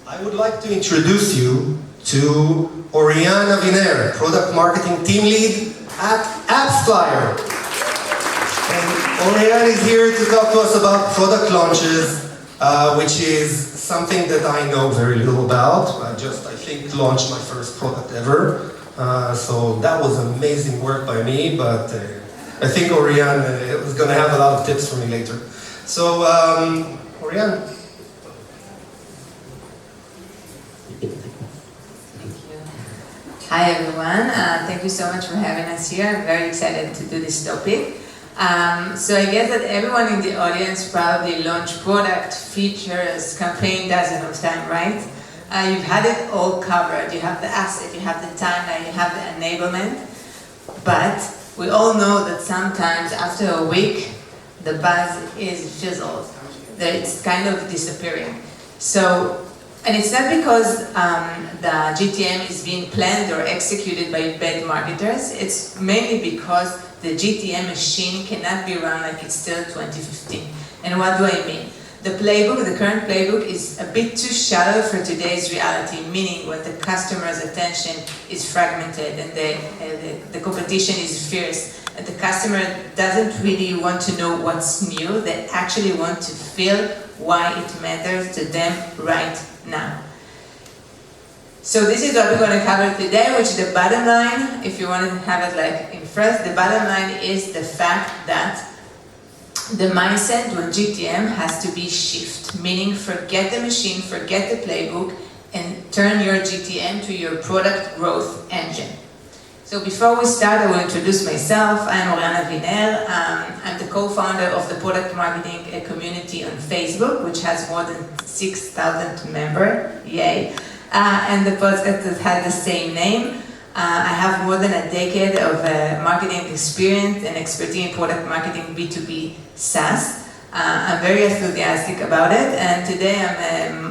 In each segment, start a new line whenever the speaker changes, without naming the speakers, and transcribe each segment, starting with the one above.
I would like to introduce you to Oryan Aviner, Product Marketing Team Lead at AppsFlyer. And Oryan is here to talk to us about product launches, which is something that I know very little about. I think, launched my first product ever. So that was amazing work by me, but I think Oryan is going to have a lot of tips for me later. So, Oryan.
Hi everyone, thank you so much for having us here. I'm very excited to do this topic. So I guess that everyone in the audience probably launched product, features, campaign dozens of times, right? You've had it all covered. You have the asset, you have the timeline, you have the enablement. But we all know that sometimes after a week, the buzz is fizzled. That it's kind of disappearing. So, and it's not because the GTM is being planned or executed by bad marketers. It's mainly because the GTM machine cannot be run like it's still 2015. And what do I mean? The playbook, the current playbook, is a bit too shallow for today's reality, meaning when the customer's attention is fragmented and the competition is fierce, and the customer doesn't really want to know what's new. They actually want to feel why it matters to them right now. So this is what we're going to cover today, which is the bottom line. If you want to have it like in first, the bottom line is the fact that the mindset when GTM has to be shift, meaning forget the machine, forget the playbook, and turn your GTM to your product growth engine. So before we start, I will introduce myself. I'm Oryan Aviner. I'm the co-founder of the product marketing community on Facebook, which has more than 6,000 members. Yay! And the podcast that has the same name. I have more than a decade of marketing experience and expertise in product marketing B2B SaaS. I'm very enthusiastic about it, and today I'm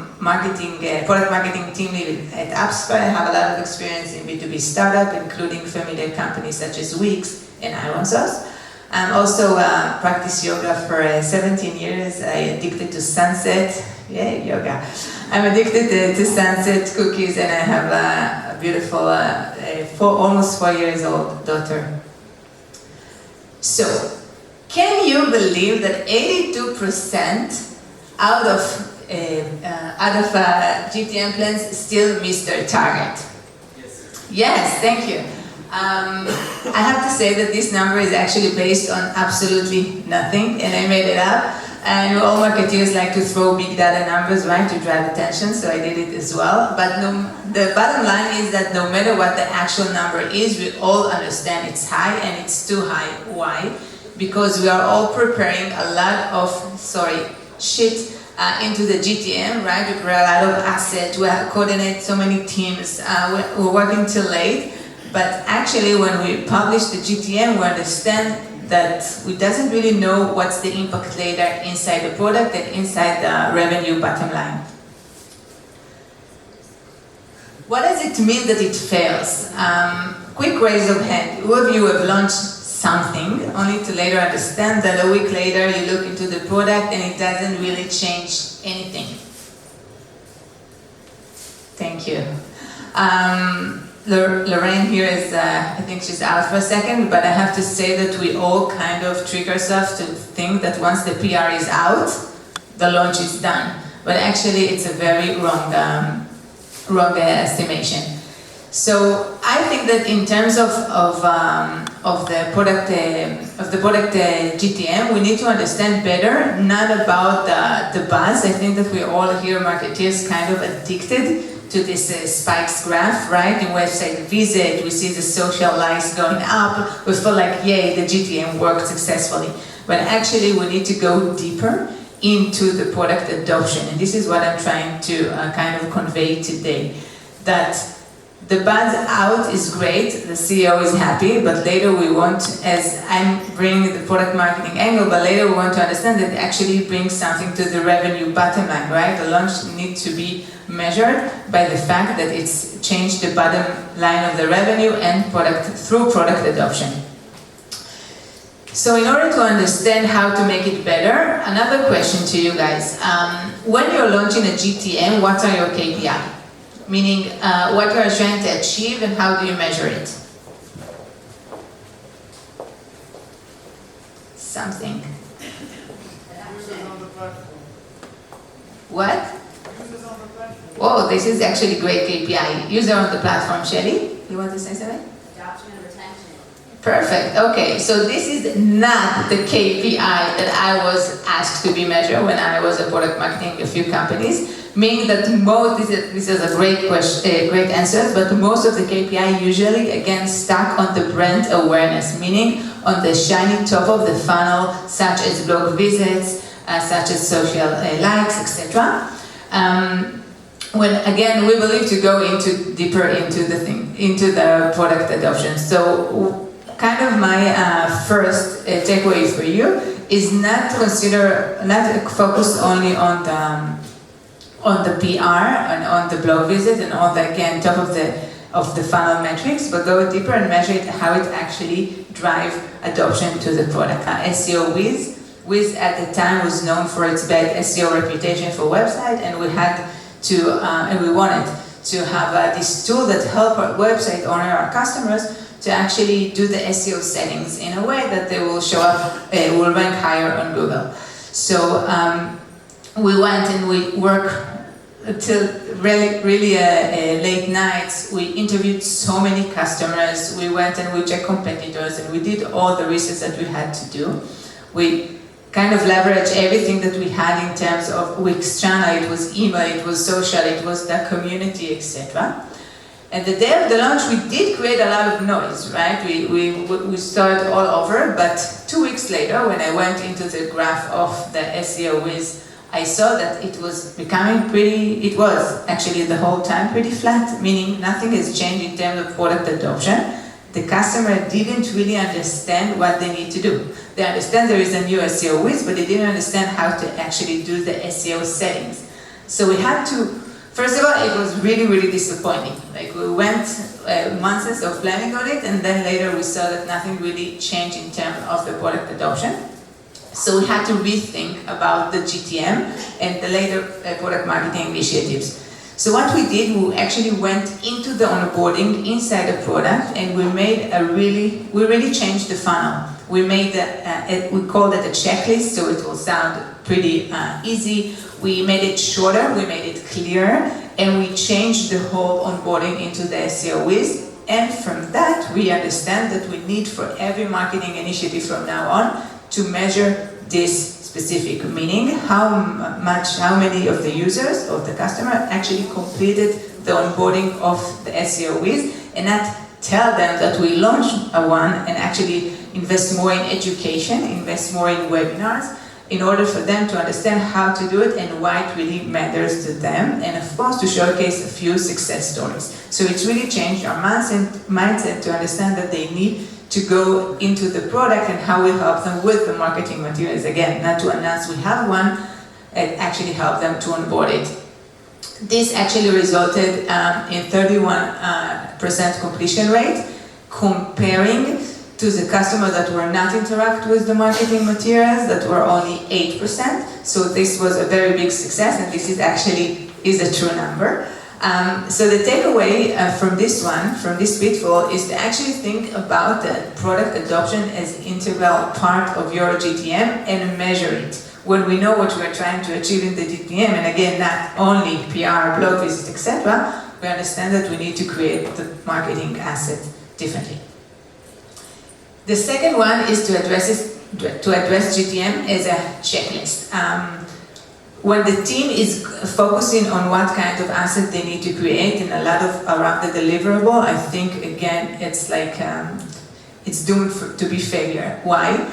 a product marketing team lead at AppsFlyer. I have a lot of experience in B2B startup, including familiar companies such as Wix and Ironsource. I also practiced yoga for 17 years. I'm addicted to sunset. Yay, yoga. I'm addicted to sunset cookies, and I have a beautiful, almost 4 years old daughter. So, can you believe that 82% out of GTM plans still miss their target? Yes, thank you. I have to say that this number is actually based on absolutely nothing, and I made it up. And all marketeers like to throw big data numbers, right, to drive attention, so I did it as well. But the bottom line is that no matter what the actual number is, we all understand it's high, and it's too high. Why? Because we are all preparing a lot of, shit into the GTM, right? We prepare a lot of assets, we coordinate so many teams, we're working till late. But actually, when we publish the GTM, we understand that we doesn't really know what's the impact later inside the product and inside the revenue bottom line. What does it mean that it fails? Quick raise of hand. Who of you have launched something only to later understand that a week later you look into the product and it doesn't really change anything? Thank you. Lorraine here is, I think she's out for a second, but I have to say that we all kind of trick ourselves to think that once the PR is out, the launch is done. But actually it's a very wrong estimation. So I think that in terms of the product GTM, we need to understand better, not about the buzz. I think that we all here marketeers kind of addicted to this spikes graph, right? In website visit, we see the social likes going up. We feel like, yay, the GTM worked successfully. But actually, we need to go deeper into the product adoption. And this is what I'm trying to kind of convey today. That the buzz out is great, the CEO is happy, but later we want, as I'm bringing the product marketing angle, but later we want to understand that it actually brings something to the revenue bottom line, right? The launch needs to be measured by the fact that it's changed the bottom line of the revenue and through product adoption. So in order to understand how to make it better, another question to you guys. When you're launching a GTM, what are your KPI? Meaning, what you are trying to achieve and how do you measure it? Something. What? Oh, this is actually great KPI. User on the platform. Shelly, you want to say something?
Adoption and retention.
Perfect. Okay, so this is not the KPI that I was asked to be measured when I was a product marketing a few companies. Meaning that this is a great question, great answer, but most of the KPI usually again stuck on the brand awareness, meaning on the shiny top of the funnel, such as blog visits, such as social likes, etc. When again we believe to go deeper into the product adoption. So kind of my first takeaway for you is not focus only on the PR and on the blog visit and on the again top of the funnel metrics, but go deeper and measure it, how it actually drive adoption to the product. SEO Wiz at the time was known for its bad SEO reputation for website, and we had to and we wanted to have this tool that help our website owner, our customers, to actually do the SEO settings in a way that they will show up, will rank higher on Google. So we went and we worked till really late nights. We interviewed so many customers. We went and we checked competitors and we did all the research that we had to do. We kind of leveraged everything that we had in terms of Wix channel. It was email, it was social, it was the community, etc. And the day of the launch, we did create a lot of noise, right? We started all over, but 2 weeks later, when I went into the graph of the SEO Wiz, I saw that it was becoming it was actually the whole time pretty flat, meaning nothing has changed in terms of product adoption. The customer didn't really understand what they need to do. They understand there is a new SEO Wiz, but they didn't understand how to actually do the SEO settings. So we had to, first of all, it was really disappointing. Like we went months of planning on it, and then later we saw that nothing really changed in terms of the product adoption. So we had to rethink about the GTM and the later product marketing initiatives. So what we did, we actually went into the onboarding inside the product, and we really changed the funnel. We made we called it a checklist, so it will sound pretty easy. We made it shorter, we made it clearer, and we changed the whole onboarding into the SEO Wiz. And from that, we understand that we need for every marketing initiative from now on to measure this specific, meaning how many of the users, of the customer, actually completed the onboarding of the SEO Wiz, and not tell them that we launched one and actually invest more in education, invest more in webinars, in order for them to understand how to do it and why it really matters to them, and of course to showcase a few success stories. So it's really changed our mindset to understand that they need to go into the product and how we help them with the marketing materials. Again, not to announce we have one, and actually help them to onboard it. This actually resulted in 31% completion rate, comparing to the customers that were not interact with the marketing materials, that were only 8%. So this was a very big success, and this is a true number. So the takeaway from this pitfall, is to actually think about the product adoption as an integral part of your GTM and measure it. When we know what we are trying to achieve in the GTM, and again, not only PR, blog visits, etc., we understand that we need to create the marketing asset differently. The second one is to address GTM as a checklist. When the team is focusing on what kind of asset they need to create and a lot of around the deliverable, I think again it's like it's doomed to be failure. Why?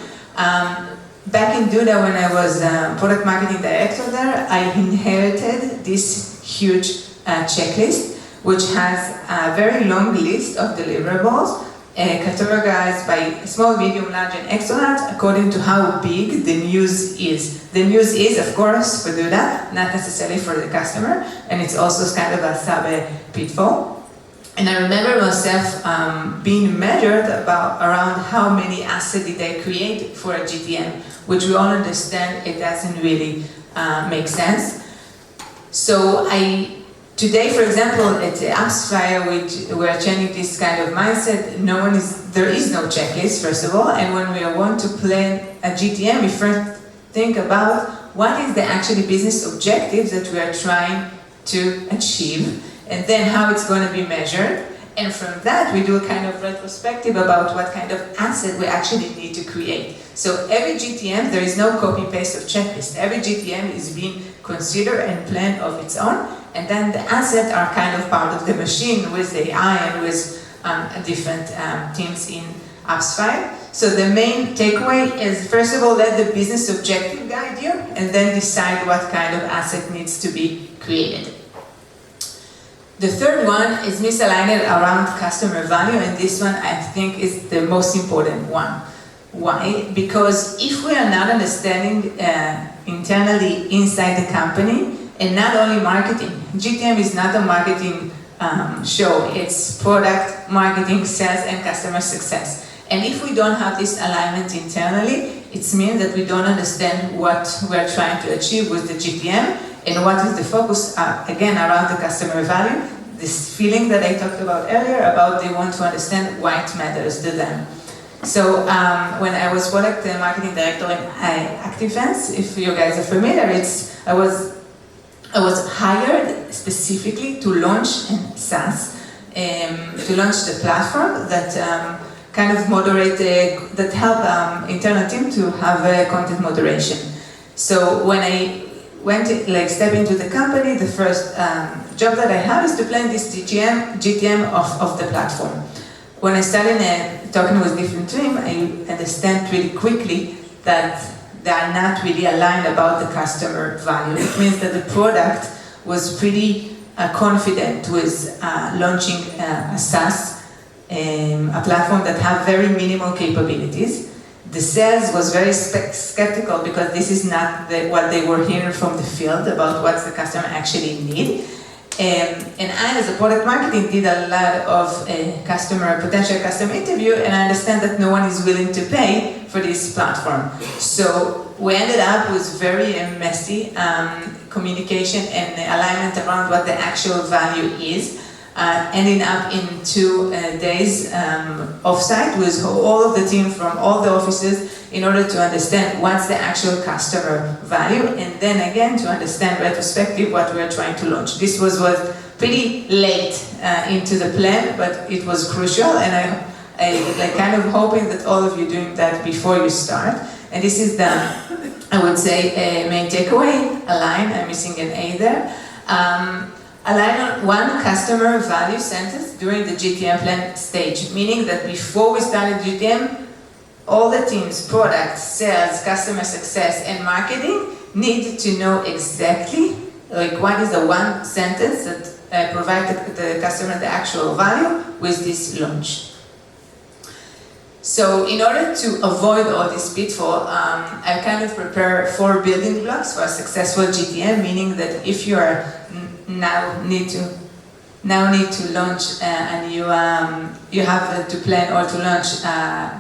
Back in Duda, when I was product marketing director there, I inherited this huge checklist, which has a very long list of deliverables, categorized by small, medium, large, and extra large according to how big the news is. The news is, of course, for Duda, not necessarily for the customer, and it's also kind of a sub-pitfall. And I remember myself being measured around how many assets did I create for a GTM, which we all understand it doesn't really make sense. So today, for example, at the AppsFlyer, we're changing this kind of mindset. There is no checklist, first of all, and when we want to plan a GTM, we first think about what is the actually business objectives that we are trying to achieve, and then how it's going to be measured. And from that, we do a kind of retrospective about what kind of asset we actually need to create. So every GTM, there is no copy-paste of checklist. Every GTM is being considered and planned of its own, and then the assets are kind of part of the machine with the AI and with different teams in AppsFlyer. So the main takeaway is, first of all, let the business objective guide you, and then decide what kind of asset needs to be created. The third one is misaligned around customer value, and this one I think is the most important one. Why? Because if we are not understanding internally inside the company, and not only marketing, GTM is not a marketing show, it's product, marketing, sales, and customer success. And if we don't have this alignment internally, it means that we don't understand what we're trying to achieve with the GTM, and what is the focus, again, around the customer value, this feeling that I talked about earlier about they want to understand why it matters to them. So when I was product marketing director in ActiveFence, if you guys are familiar, I was hired specifically to launch in SaaS, to launch the platform that kind of that help internal team to have content moderation. So when I step into the company, the first job that I have is to plan this GTM of the platform. When I started talking with different teams, I understand really quickly that they are not really aligned about the customer value. It means that the product was pretty confident with launching a SaaS, a platform that have very minimal capabilities. The sales was very skeptical because this is not what they were hearing from the field about what the customer actually need. And I, as a product marketing, did a lot of potential customer interview, and I understand that no one is willing to pay for this platform. So we ended up with very messy communication and alignment around what the actual value is. Ending up in 2 days offsite with all of the team from all the offices in order to understand what's the actual customer value, and then again to understand retrospective what we're trying to launch. This was pretty late into the plan, but it was crucial, and I kind of hoping that all of you doing that before you start. And this is the, I would say, main takeaway. Align, I'm missing an A there. Align on one customer value sentence during the GTM plan stage, meaning that before we started GTM, all the teams, product, sales, customer success, and marketing need to know exactly what is the one sentence that provides the customer the actual value with this launch. So in order to avoid all this pitfall, I kind of prepare 4 building blocks for a successful GTM, meaning that if you are now need to launch and you have to plan or to launch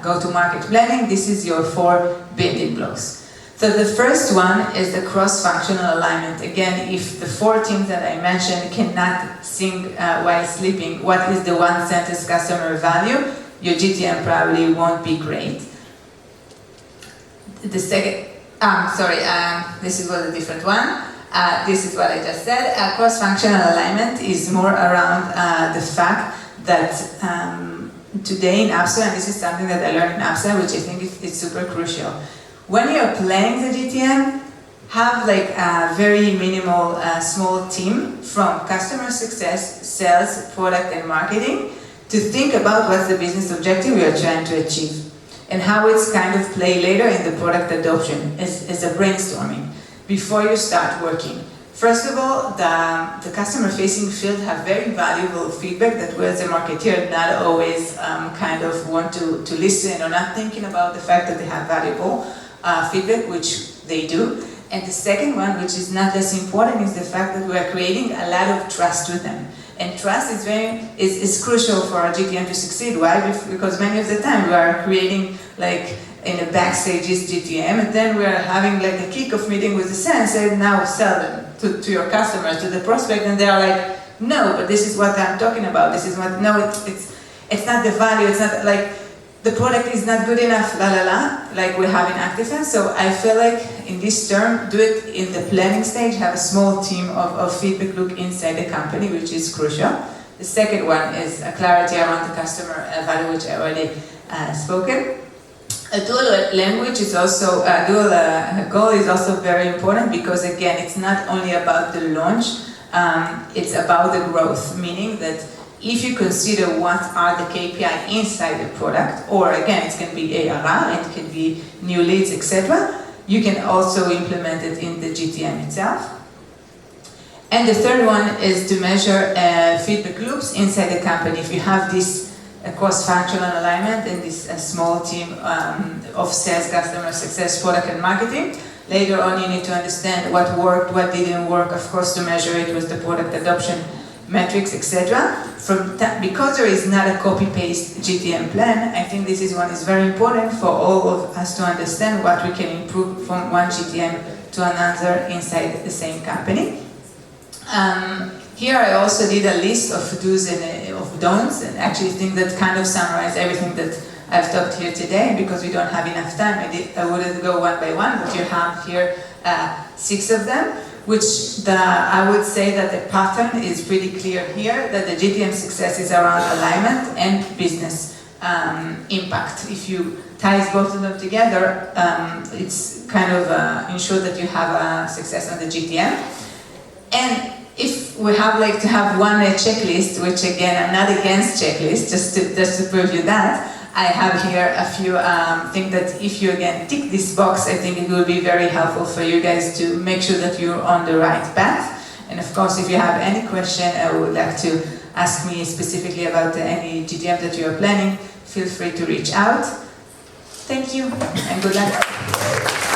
go-to-market planning, this is your 4 building blocks. So the first one is the cross-functional alignment. Again, if the 4 teams that I mentioned cannot sing while sleeping, what is the one sentence customer value, your GTM probably won't be great. The second, this is a different one. This is what I just said. Cross-functional alignment is more around the fact that today in AppsFlyer, and this is something that I learned in AppsFlyer, which I think is super crucial. When you're planning the GTM, have a very minimal small team from customer success, sales, product, and marketing to think about what's the business objective we are trying to achieve and how it's kind of play later in the product adoption as a brainstorming before you start working. First of all, the customer-facing field have very valuable feedback that we as a marketeer not always kind of want to listen or not thinking about the fact that they have valuable feedback, which they do. And the second one, which is not less important, is the fact that we are creating a lot of trust with them. And trust is crucial for our GTM to succeed. Why? Because many of the time we are creating like in the backstages GTM, and then we are having like a kickoff meeting with the sales and now sell them to your customers, to the prospect, and they are like, no, but this is what I'm talking about. This is what, no, it's not the value. It's not like the product is not good enough, like we have in ActiveSense. So I feel like in this term, do it in the planning stage, have a small team of feedback loop inside the company, which is crucial. The second one is a clarity around the customer value, which I already spoken. A dual language is also, a dual goal is also very important because again, it's not only about the launch, it's about the growth, meaning that if you consider what are the KPI inside the product, or again, it can be ARR, it can be new leads, etc., you can also implement it in the GTM itself. And the third one is to measure feedback loops inside the company. If you have this cross-functional alignment and this small team of sales, customer success, product and marketing, later on you need to understand what worked, what didn't work, of course to measure it with the product adoption metrics, etc. Because there is not a copy-paste GTM plan, I think this is one is very important for all of us to understand what we can improve from one GTM to another inside the same company. Here I also did a list of do's and of don'ts, and actually think that kind of summarize everything that I've talked here today. Because we don't have enough time, I wouldn't go one by one, but you have here 6 of them, which I would say that the pattern is pretty clear here, that the GTM success is around alignment and business impact. If you tie both of them together, it's kind of ensure that you have success on the GTM. And if we have like to have one checklist, which again I'm not against checklists, just to prove you that, I have here a few things that if you again tick this box, I think it will be very helpful for you guys to make sure that you're on the right path. And of course, if you have any question or would like to ask me specifically about any GTM that you are planning, feel free to reach out. Thank you and good luck.